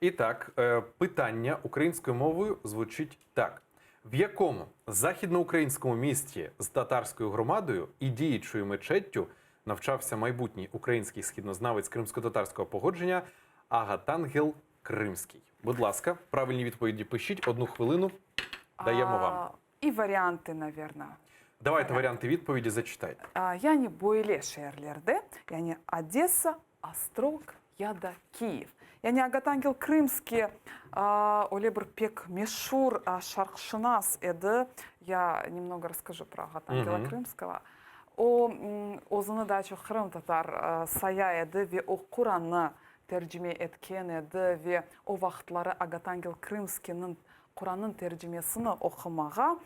B: І так, питання українською мовою звучить так. В якому західноукраїнському місті з татарською громадою і діючою мечеттю навчався майбутній український східнознавець кримсько-татарського походження Агатангел Кримський? Будь ласка, правильні відповіді пишіть. 1 хвилину даємо вам.
C: І варіанти, наверное.
B: Давайте варіанти відповіді зачитайте.
C: Yani бойле шерлерде, yani Одесса, Острог, Яда, Киев. Yani Агатангел Крымский, Олебр Пек Мишур, Шаркшинас, Эды. Я немного расскажу про Агатангела Крымского. Озыны дачу Крым татар сая Эды, ве о Куранны tercüme etken еді ve o vaxtları Агатангел Крымский'nin Kur'an'ın tercümesini okumağa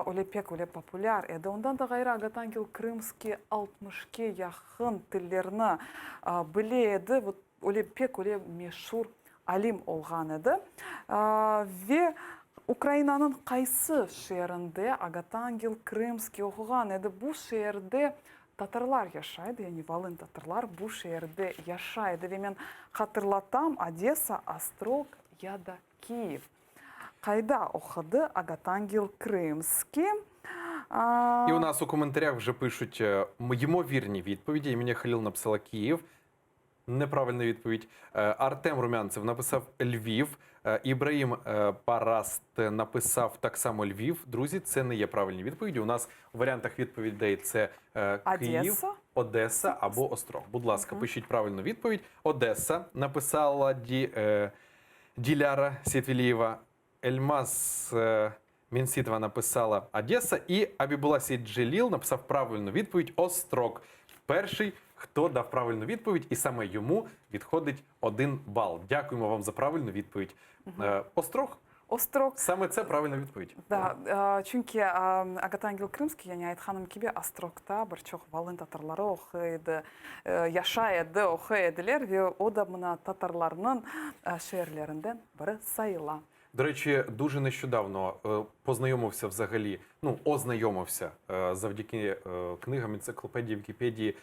C: öyle pek öyle popüler еді. Ondan da gayrı Агатангел Крымский 60'ke yakın tillerini biledi. Öyle pek öyle meşhur Алим олған еді. Ве Украинаның қайсы шерінде Агатангел Крымский оқыған еді. Бұл шерде татарлар яшайды, яғни Волын татарлар бұл шерде яшайды. Ве мен қатырлатам Одесса, Острог, яда Киев. Қайда оқыды Агатангел Крымский?
B: І у нас у коментарях вже пишуть ймовірні відповіді. Ім'я Халіл написала Київ. Неправильна відповідь. Артем Румянцев написав Львів. Ібраїм Параст написав так само Львів. Друзі, це не є правильні відповіді. У нас у варіантах відповідей це Київ, Одеса або Острог. Будь ласка, пишіть правильну відповідь. Одеса написала Діляра Сєтвілієва. Ельмаз Мінсітова написала Одеса. І Абібула Сіджеліл написав правильну відповідь Острог. Перший, хто дав правильну відповідь, і саме йому відходить 1 бал. Дякуємо вам за правильну відповідь. Острог?
C: Острог.
B: Саме це правильна відповідь.
C: Да, чүнки Агатангел Крымский, яғни айтқаным кебе Острогта бір чоқ Волын татарлары оқиды, яшайды, оқидылер, ве ода мына татарларының шерлерінден бірі сайыла.
B: До речі, дуже нещодавно познайомився взагалі, ознайомився завдяки книгам, енциклопедії, Вікіпедії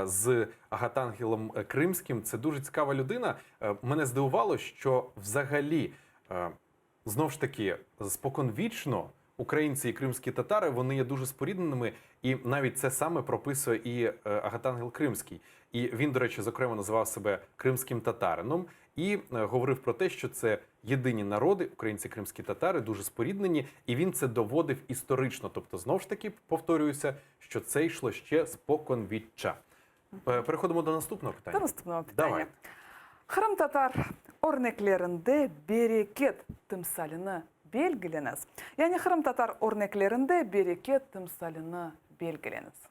B: з Агатангелом Кримським. Це дуже цікава людина. Мене здивувало, що взагалі, знову ж таки, споконвічно українці і кримські татари, вони є дуже спорідненими, і навіть це саме прописує і Агатангел Кримський. І він, до речі, зокрема називав себе кримським татарином і говорив про те, що це єдині народи, українці, кримські татари, дуже споріднені, і він це доводив історично. Тобто, знову ж таки, повторююся, що це йшло ще споконвіччя. Переходимо до наступного питання.
C: До наступного питання.
B: Давай.
C: Қырым татар örneklerinde bereket timsalini belgileniz. Yani Қырым татар örneklerinde bereket timsalini belgileniz.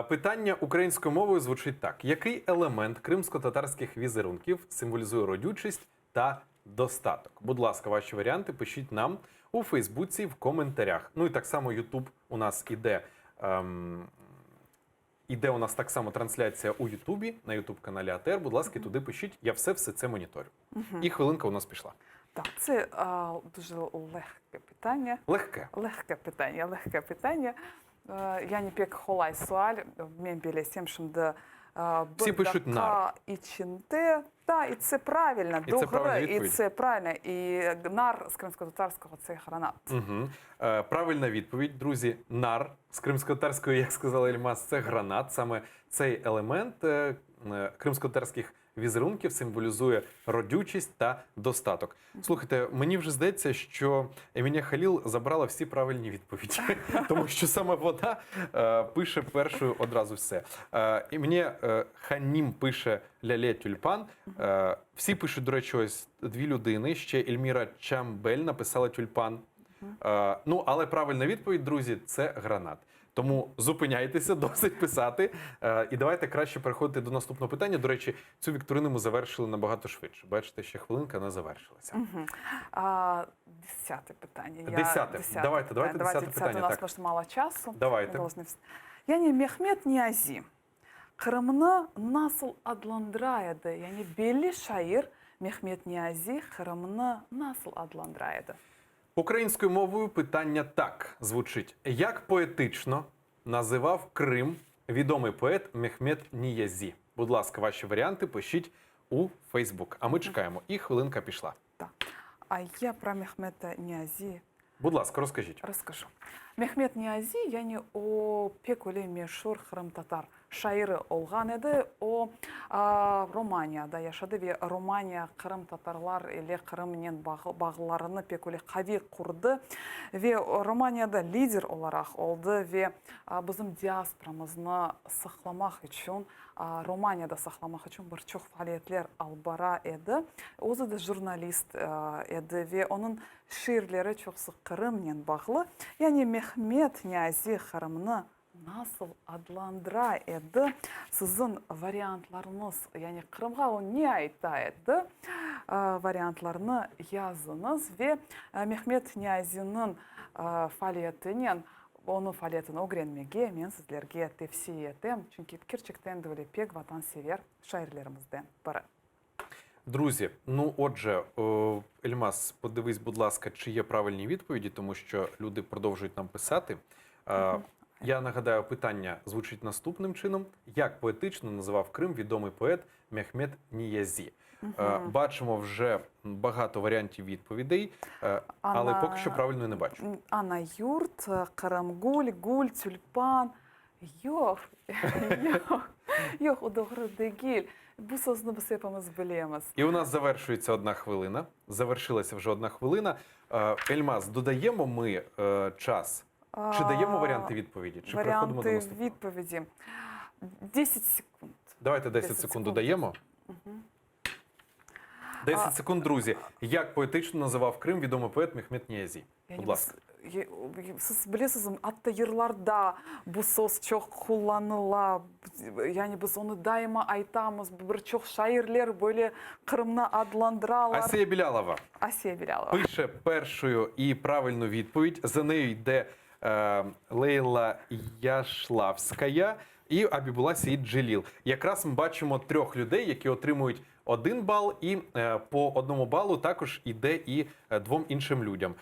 B: Питання українською мовою звучить так. Який елемент кримсько-татарських візерунків символізує родючість та достаток? Будь ласка, ваші варіанти пишіть нам у Фейсбуці в коментарях. Ну і так само Ютуб у нас іде. Іде у нас так само трансляція у Ютубі, на Ютуб-каналі АТР. Будь ласка, туди пишіть. Я все це моніторю. І хвилинка у нас пішла.
C: Так, це дуже легке питання.
B: Легке.
C: Легке питання. Я не пек холай суаль, мен білесем, шымды
B: Всі пишуть нар.
C: Ічінде. Да, і це правильно.
B: І це правильна
C: І
B: відповідь.
C: це правильно. І нар з кримсько-татарського – це гранат.
B: Угу. Правильна відповідь, друзі. Нар з кримсько-татарської, як сказала Ельмаз, це гранат. Саме цей елемент кримсько-татарських візерунків символізує родючість та достаток. Слухайте, мені вже здається, що Еміня Халіл забрала всі правильні відповіді, тому що саме вона пише першою одразу все. Еміня Ханім пише Ляле Тюльпан. Всі пишуть, до речі, ось 2 людини. Ще Ельміра Чамбель написала тюльпан. Але правильна відповідь, друзі, це гранат. Тому зупиняйтеся, досить писати. І давайте краще переходити до наступного питання. До речі, цю вікторину ми завершили набагато швидше. Бачите, ще хвилинка не завершилася.
C: 10-те питання.
B: 10-те. Давайте 10-те питання.
C: У нас просто мало часу.
B: Давайте.
C: Yani Mehmet Niyazi. Kırım'ını nasıl adlandıraydı? Yani belli şair Mehmet Niyazi Kırım'ını nasıl adlandıraydı?
B: Українською мовою питання так звучить. Як поетично називав Крим відомий поет Мехмет Ніязі? Будь ласка, ваші варіанти пишіть у Фейсбук. А ми чекаємо. І хвилинка пішла.
C: Так. А я про Мехмета Ніязі
B: Будь ласка, розкажіть.
C: расскажу. Мехмет Ниази, яғни о пекуле мешур қырым-татар шайыры олған еді, о Романияда яшады, ве Романия қырым-татарлар или қырымнен бағыларыны пекуле қави құрды, ве Романияда лидер оларақ олды, ве біздің диаспорамызны сақламақ үшін, Романияда сақламақ үшін бір чоқ фәалиетлер албара еді. Өзі де журналист еді, ве оның ширлері чоқсы Қырымнен бағылы. Yani Mehmet Niyazi Kırım'ını nasıl adlandıra еді? Sizin variantlarınız, yani Kırım'a o ne aytaydı? Variantlarını yazınız ve Mehmet Niyazi'nin faaliyetinin, onun faaliyetini öğrenmege men sizlerge tavsiye ettim. Çünkü gerçekten de öyle pek vatansever şairlerimizden biri.
B: Друзі, ну отже, Ельмас, подивись, будь ласка, чи є правильні відповіді, тому що люди продовжують нам писати. Я нагадаю, питання звучить наступним чином. Як поетично називав Крим відомий поет Мехмед Ніязі? Бачимо вже багато варіантів відповідей, але поки що правильної не бачу.
C: Ана юрт, Кырамгуль, гуль, тюльпан. Йох, йох, удогродегіль. Bu sözünü biz hepimiz bilemiz.
B: І у нас завершується 1 хвилина. Завершилася вже 1 хвилина. Ельмаз, додаємо ми час? Чи даємо варіанти відповіді? Чи переходимо до
C: Варіанти
B: наступного?
C: відповіді. 10 секунд.
B: Давайте 10 секунд додаємо. 10 секунд, друзі. Як поетично називав Крим відомий поет Мехмед Ніязі? Будь ласка.
C: Siz bilesiz, hatta yıllarda bu söz çok kullanıla. Yani biz onu daima aytamiz. Birçok şairler böyle Kırım'ı adlandıralar.
B: Асія Білялова
C: Asiye Bilalova.
B: пише першою і правильну відповідь. За нею йде Лейла Яшлавська і Абібула Сеїд Джеліл. Якраз ми бачимо 3 людей, які отримують 1 бал, і по 1 балу також іде і 2 іншим людям.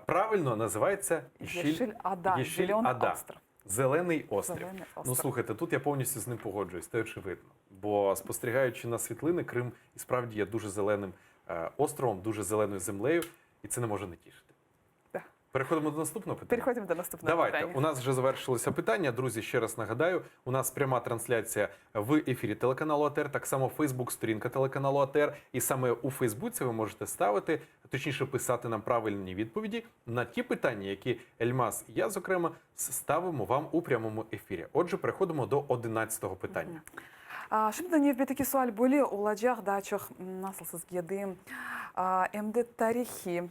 B: Правильно називається
C: Єшіль-Ада, Зелений остров.
B: Зелений острів.
C: Зелений
B: Ну,
C: острів.
B: слухайте, тут я повністю з ним погоджуюсь, це очевидно. Бо спостерігаючи на світлини, Крим і справді є дуже зеленим островом, дуже зеленою землею, і це не може не тішити.
C: Да.
B: Переходимо до наступного питання.
C: Переходимо до наступного
B: Давайте.
C: питання.
B: У нас вже завершилося питання. Друзі, ще раз нагадаю, у нас пряма трансляція в ефірі телеканалу АТР, так само Фейсбук-сторінка телеканалу АТР. І саме у Фейсбуці ви можете ставити, точніше писати нам правильні відповіді на ті питання, які Ельмаз і я, зокрема, ставимо вам у прямому ефірі. Отже, переходимо до 11-го питання.
C: Şimdi nefbeteki sual böyle olacak daha çok nasıl sizge diyeyim hem de tarihi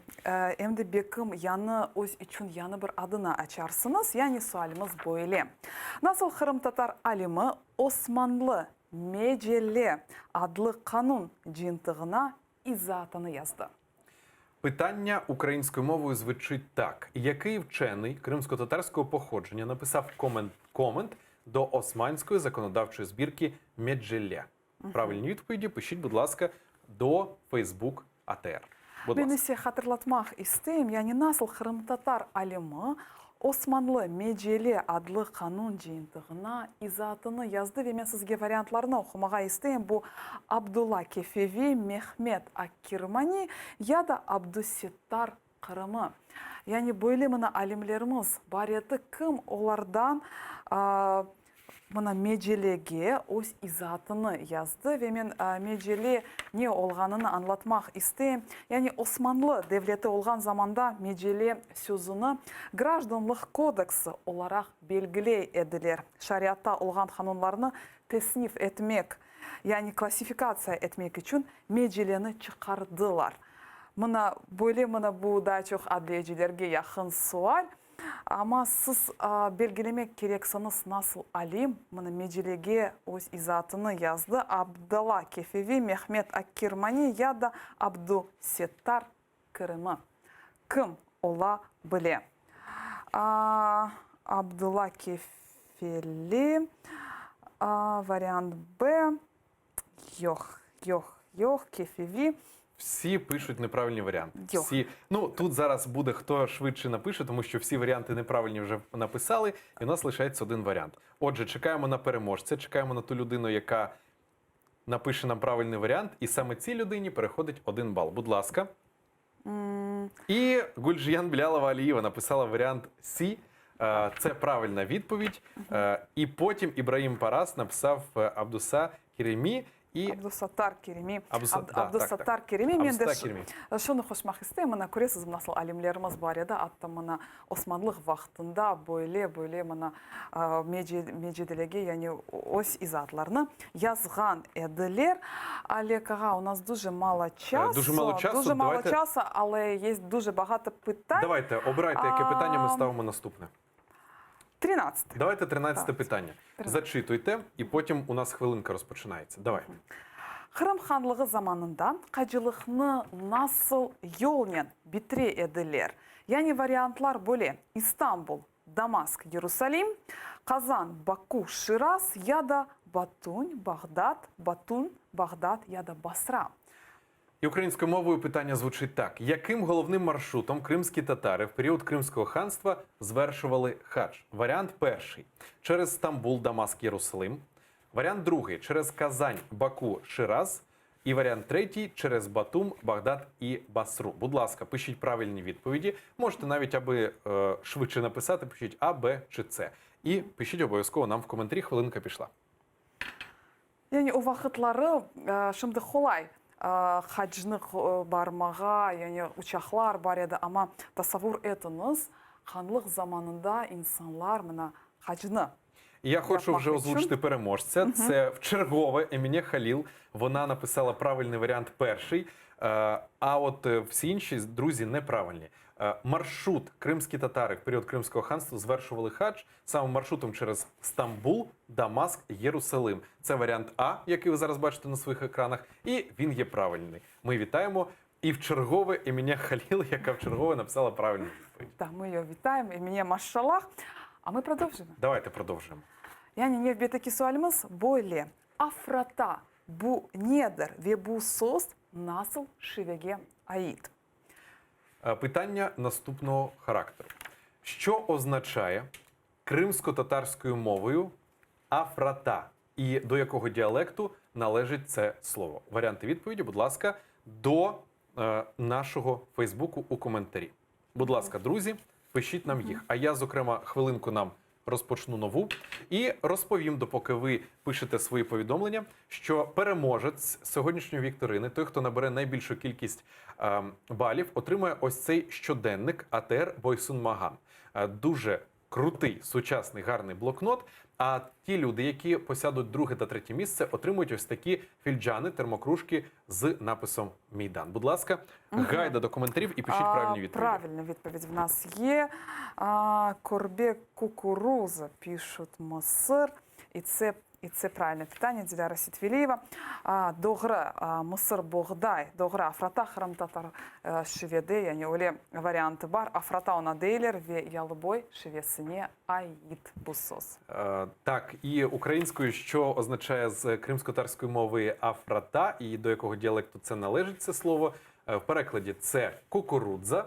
C: hem de bekim yanı öz için yanı bir adına açarsınız. Yani sualimiz böyle. Nasıl Kırım Tatar alimi Osmanlı Mecelle adlı kanun жиынтығына ізатını yazdı?
B: Питання українською мовою звучить так. Який вчений кримсько-татарського походження написав комент до османської законодавчої збірки Меджелле? Правильні відповіді пишіть, будь ласка, до Facebook АТР. Будь
C: Ben
B: ласка.
C: ise hatırlatmak isteyeyim. Yani nasıl Kırım Tatar alimi Osmanlı Mecelle adlı kanun жиынтығына izatını yazdı ve ben sizge variantlarını okumağa isteyeyim. Bu Abdullah Kefevi, Mehmet Akkirmani ya da Abdüsettar Kırımı. Yani böyle mına alimlerimiz var еді, kim onlardan mına Mecelle'ge öz izatını yazdı ve ben Mecelle ne olğanını anlatmak isteyeyim. Yani Osmanlı devleti olğan zamanda Mecelle sözünü Gражданлық kodeksi olarak belgiley edilir. Şariatta olğan kanunlarını tesnif etmek, yani klasifikasya etmek için Mecelle'ni çıkardılar. Mına böyle bu da çok adliyecilerge yakın sual. Ama siz belgelemek gerekseniz nasıl alim Mecelle'ge öz izatını yazdı. Abdullah Kefevi, Mehmet Akkirmani ya da Abdüsettar Kırımı. Kim olabilir? Abdullah Kefeli, варіант Б. Yok, Kefevi.
B: Всі пишуть неправильні варіанти.
C: Йо.
B: Всі. Ну, тут зараз буде хто швидше напише, тому що всі варіанти неправильні вже написали, і у нас лишається 1 варіант. Отже, чекаємо на переможця, чекаємо на ту людину, яка напише нам правильний варіант, і саме цій людині переходить 1 бал. Будь ласка. І Гульжиян Білялова Алієва написала варіант С. Це правильна відповідь. І потім Ібраїм Парас написав Абдуса Керемі. І
C: Abdüsettar Kerimi.
B: Abdüsettar,
C: Abdüsettar Kerimi. Men de
B: Abdüsettar Kerimi.
C: şunu hoşmak isteyim. Mına көресіз, nasıl alimlerimiz var еді. Hatta mına Osmanlıq vaxtında böyle mına Mecelle'ge yani öz izatlarını yazgan ediler. Олег Ага, у нас дуже мало часу.
B: Дуже мало часу.
C: Дуже мало
B: Давайте-
C: часу, але є дуже багато питань.
B: давайте, обирайте, яке питання ми ставимо наступне.
C: 13.
B: Давайте 13
C: Так.
B: питання.
C: 13.
B: Зачитуйте, і потім у нас хвилинка розпочинається. Давай.
C: Kırım Hanlığı zamanında qacılıqны nasıl yolмен bitire ediler? Yani variantlar böyle. İstanbul, Damask, Yerusalim, Kazan, Baku, Şiraz ya da Batun, Bağdat ya da Basra.
B: І українською мовою питання звучить так: яким головним маршрутом кримські татари в період Кримського ханства звершували хадж? Варіант перший через Стамбул, Дамаск, Єрусалим. Варіант другий через Казань, Баку, Шираз. І варіант третій через Батум, Багдад і Басру. Будь ласка, пишіть правильні відповіді. Можете навіть, аби швидше написати, пишіть А, Б чи С. І пишіть обов'язково нам в коментарі. Хвилинка пішла.
C: Yani o vakitlari şimdi kolay hacını barmağa yani uçaklar var ya da ama tasavvur etiniz hanlık zamanında insanlar mına hacını
B: І я хочу вже озвучити переможця. Це вчергове Еміне Халіл. Вона написала правильний варіант перший. А от всі інші, друзі, неправильні. Маршрут кримські татари в період Кримського ханства звершували хадж саме маршрутом через Стамбул, Дамаск, Єрусалим. Це варіант А, який ви зараз бачите на своїх екранах, і він є правильний. Ми вітаємо і вчергове Еміне Халіл, яка вчергове написала правильну відповідь.
C: Так, ми її вітаємо, Еміне Машалах. А ми продовжимо.
B: Давайте продовжимо.
C: Yani nefbeteki sualimiz böyle. Afrata bu nedir ve bu söz nasıl şivege ait?
B: Питання наступного характеру. Що означає кримсько-татарською мовою афрата? І до якого діалекту належить це слово? Варіанти відповіді, будь ласка, до нашого Фейсбуку у коментарі. Будь ласка, друзі, пишіть нам їх. А я, зокрема, хвилинку нам розпочну нову і розповім, допоки ви пишете свої повідомлення, що переможець сьогоднішньої вікторини, той, хто набере найбільшу кількість балів, отримає ось цей щоденник АТР Бойсун Маган. Дуже крутий, сучасний, гарний блокнот. А ті люди, які посядуть друге та третє місце, отримують ось такі фільджани, термокружки з написом «Мійдан». Будь ласка, гайда до коментарів і пишіть правильні відповіді.
C: Правильна відповідь в нас є. Корбе кукуруза, пишуть Мисир. І це правильне питання, Диляра Сітвілієва. Добре, Мисир Богдай, добре, Афрата, Храм Татар Шеведе, yani öyle варіанти бар. Афрата ona değiller ve Yalıboy Şevesine ait bu söz.
B: Так, і українською, що означає з кримсько-татарської мови афрата, і до якого діалекту це належить це слово. В перекладі це кукурудза.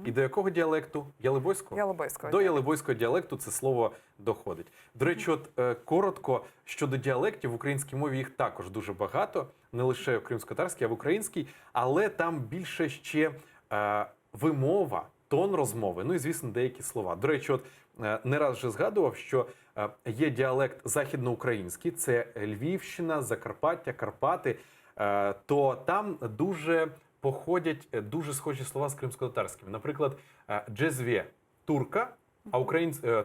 B: І до якого діалекту? Ялибойського?
C: Ялибойського.
B: До ялибойського діалекту це слово доходить. До речі, от коротко, щодо діалектів, в українській мові їх також дуже багато. Не лише в кримсько-татарській, а в українській. Але там більше ще вимова, тон розмови, ну і, звісно, деякі слова. До речі, от не раз вже згадував, що є діалект західноукраїнський, це Львівщина, Закарпаття, Карпати, то там дуже походять дуже схожі слова з кримсько-татарськими. Наприклад, джезвє – турка, а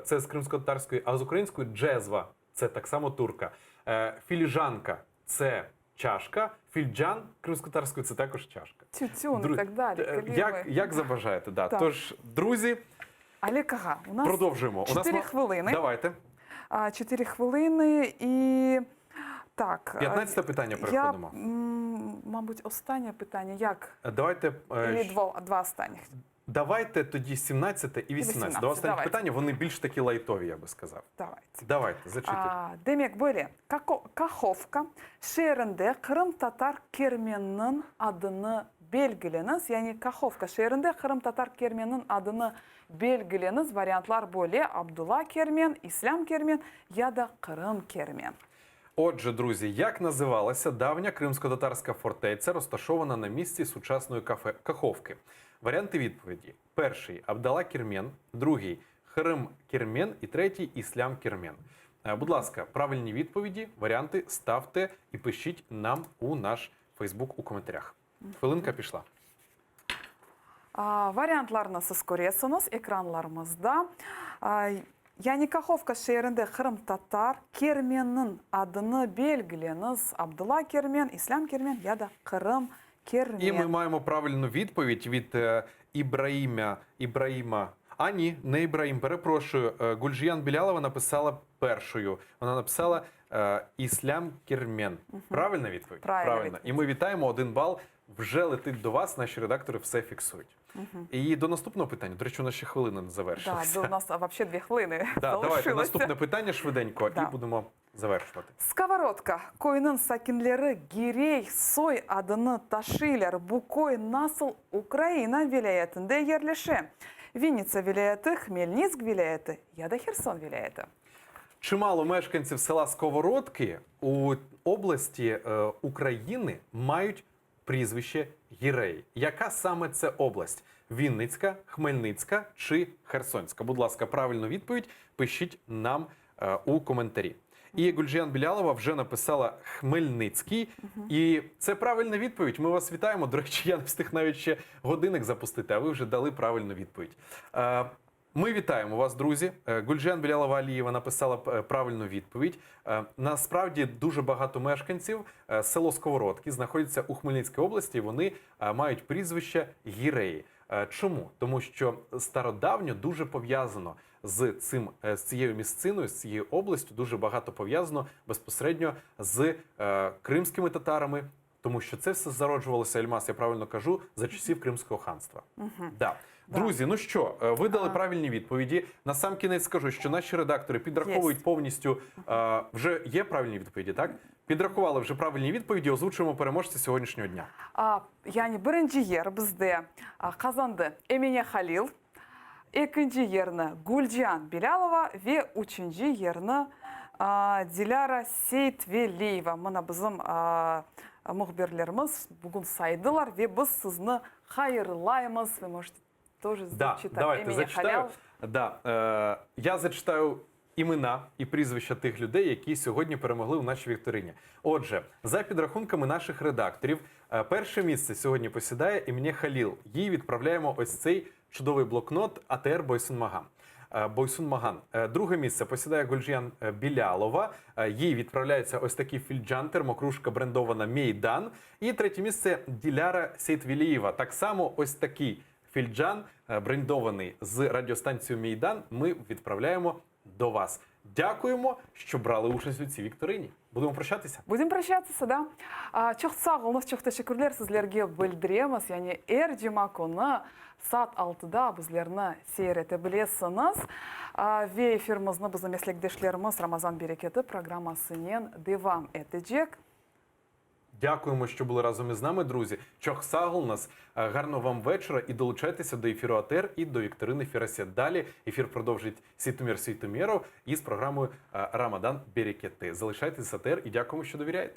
B: це з кримсько-татарської, а з української джезва – це так само турка. Філіжанка – це чашка, фільджан кримсько-татарською – це також чашка.
C: Тютюн і так далі.
B: Як забажаєте, да.
C: Так.
B: Тож, друзі,
C: Але кага, у нас
B: продовжуємо.
C: 4 хвилини.
B: Давайте.
C: 4 хвилини і... Так.
B: 15-те питання переходимо.
C: Мабуть, останнє питання. Як?
B: Давайте...
C: Или два останніх?
B: Давайте тоді 17 і 18. До останніх питання, вони більш такі лайтові, я би сказав. Давайте, зачитуйте.
C: Demek böyle. Kahovka şehrinde Kırım Tatar Kermen'in adını belgileniz. Yani Kahovka şehrinde Kırım Tatar Kermen'in adını belgileniz. Varyantlar böyle. Abdullah Kermen, İslam Kermen ya da Kırım Kermen.
B: Отже, друзі, як називалася давня кримсько-татарська фортеця, розташована на місці сучасної Каховки? Варіанти відповіді. Перший – Абдала Кермен, другий – Хрим Кермен і третій – Іслам Кермен. Будь ласка, правильні відповіді, варіанти ставте і пишіть нам у наш Фейсбук у коментарях. Хвилинка пішла.
C: Varyantlarını siz görüyorsunuz ekranlarımızda. Yani Kahovka şehrinde Kırım Tatar Kermen'in adını belgileniz. Abdullah Kermen, İslam Kermen ya da Kırım Kermen.
B: І ми маємо правильну відповідь від Ібраїма. А ні, не Ібраїм, перепрошую. Гульжіян Білялова написала першою. Вона написала Іслям Кірмен. Правильна відповідь?
C: Правильна відповідь.
B: І ми вітаємо, 1 бал вже летить до вас, наші редактори все фіксують. І до наступного питання. До речі, у нас ще хвилина не завершилася.
C: Да, у нас взагалі 2 хвилини
B: Давайте
C: залишилося.
B: наступне питання швиденько
C: Да.
B: і будемо завершувати.
C: Сковородка. Койнын сакинлері гирей сой адыны ташилер. Букой насыл Украина вилаятында ерлеше. Винница вилаяты, Хмельницк вилаяты, яда Херсон вилаяты.
B: Чимало мешканців села Сковородки у області України мають прізвище Гірей. Яка саме це область? Вінницька, Хмельницька чи Херсонська? Будь ласка, правильну відповідь пишіть нам у коментарі. І Гульжіян Білялова вже написала Хмельницький. І це правильна відповідь. Ми вас вітаємо. До речі, я не встиг навіть ще годинник запустити, а ви вже дали правильну відповідь. Ми вітаємо вас, друзі. Гульжіян Білялова-Алієва написала правильну відповідь. Насправді дуже багато мешканців село Сковородки знаходяться у Хмельницькій області. Вони мають прізвище Гіреї. Чому? Тому що стародавньо дуже пов'язано з цією місциною, з цією областю, дуже багато пов'язано безпосередньо з кримськими татарами, тому що це все зароджувалося, Ельмас, я правильно кажу, за часів Кримського ханства. Да. Друзі, ну що, ви дали правильні відповіді. Насамкінець скажу, що наші редактори підраховують повністю, вже є правильні відповіді, так? Підрахували вже правильні відповіді, озвучуємо переможця сьогоднішнього дня.
C: Яғни бірінші ер бізде Қазанды Эмине Халил, екінші ерні Гульжіян Білялова ве үшінші ерні Диляра Сейтвелиева. Мына біздің мұхберлеріміз бүгін сайдылар ве біз сізні хайырлаймыз. Вы можете тоже зачитать
B: давайте
C: Эмине Халил.
B: Я зачитаю імена і прізвища тих людей, які сьогодні перемогли у нашій вікторині. Отже, за підрахунками наших редакторів, перше місце сьогодні посідає Еміне Халіл. Їй відправляємо ось цей чудовий блокнот АТР Бойсун-Маган. Друге місце посідає Гульжіян Білялова. Їй відправляється ось такий фільджан, термокружка брендована Мейдан. І третє місце Диляра Сейтвелієва. Так само ось такий фільджан, брендований з радіостанцією Мейдан, ми відправляємо до вас. Дякуємо, що брали участь у цій вікторині. Будемо прощатися?
C: Будем прощаться, да. Чоқ сағылыңыз, чоқ тәшекүрлер сізлерге білдіреміз. Яғни әр жұма күні саат 6-да біздерні сейреті білесіңіз. Ве эфирімізні біздің меслектешлеріміз Рамазан Берекеті программасымен девам етежек.
B: Дякуємо, що були разом із нами, друзі. Чох сагыл нас. Гарного вам вечора і долучайтеся до ефіру АТР і до вікторини Ферасет. Далі ефір продовжить Сітумір Сітумєров із програмою Рамадан Берекети. Залишайтеся з АТР і дякуємо, що довіряєте.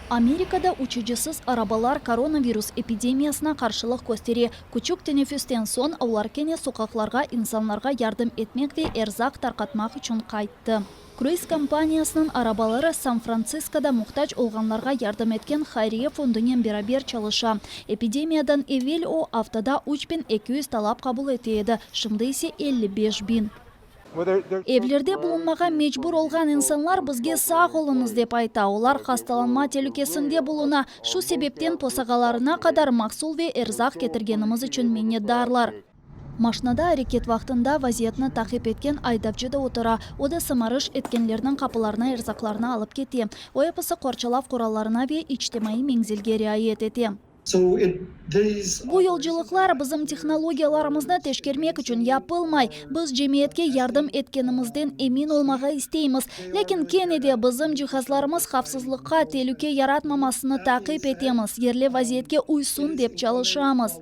D: Америкада учуджысыз арабалар коронавирус эпидемиясына каршылык көстери. Күчүк тенефустен сон аулар кене сокакларга, инсанларга ярдым этмек ве эрзак таркатмак үчүн кайтты. Круиз компаниясынын арабалары Сан-Францискода муктаж олганларга ярдым эткен хайрия фондунен берабер чалыша. Эпидемиядан эвел о автода 3200 талап кабыл этеди, шымды исе 55 000. Evlerde bulunmağa mecbur olgan insanlar bizge sağ olunuz dep ayta. Olar hastalaanma tehlikesinde buluna. Şu sebepten posagalarına kadar maksul ve erzak getirgenimiz için minnetdarlar. Машинада hareket vaqtında vaziyetini takip etken aydapчы da otara. O da sımarış etkenlerinin kapılarına erzaklarına alıp keti. O yapısı korçalaf kurallarına ve içtimai mengzilge riayet eti. Bu yolculuklar bizim texnologiyalarımızda teşkirmek için yapılmay. Biz cemiyetke yardım etkenimizden emin olmağa isteyimiz. Lekin kenede bizim cihazlarımız hafsızlıkka tehlike yaratmamasını takip etemiz. Yerli vaziyetke uysun dep çalışamız.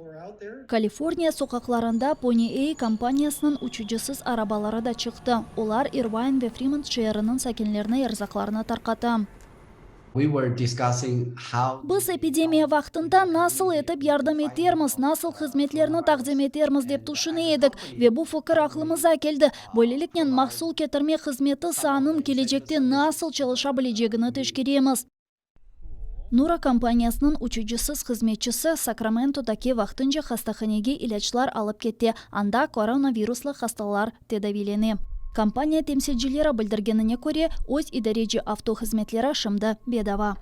D: Kaliforniya sokaklarında Pony A kompaniyasının uçucusuz arabaları da çıktı. Olar Irvine ve Fremont şehrinin sakinlerine erzaklarını tarqatı. Biz epidemiya vaqtında nasıl etip yardım etermiz, nasıl hizmetlerini taqdim etermiz dep düşünedik ve bu fikir aklımıza keldi. Böylelikle mahsul getirme hizmeti sanın gelecekte nasıl çalışabileceğini teşkiremiz. Nura kompaniyasının uçucusuz hizmetçisi Sacramento'daki vaqtınca hastahanege ilaçlar alıp ketdi. Anda koronaviruslu hastalar tedavileni. Компания темсилчилери билдиргенине көре, өз идареji авто хизметлері шымды бедава.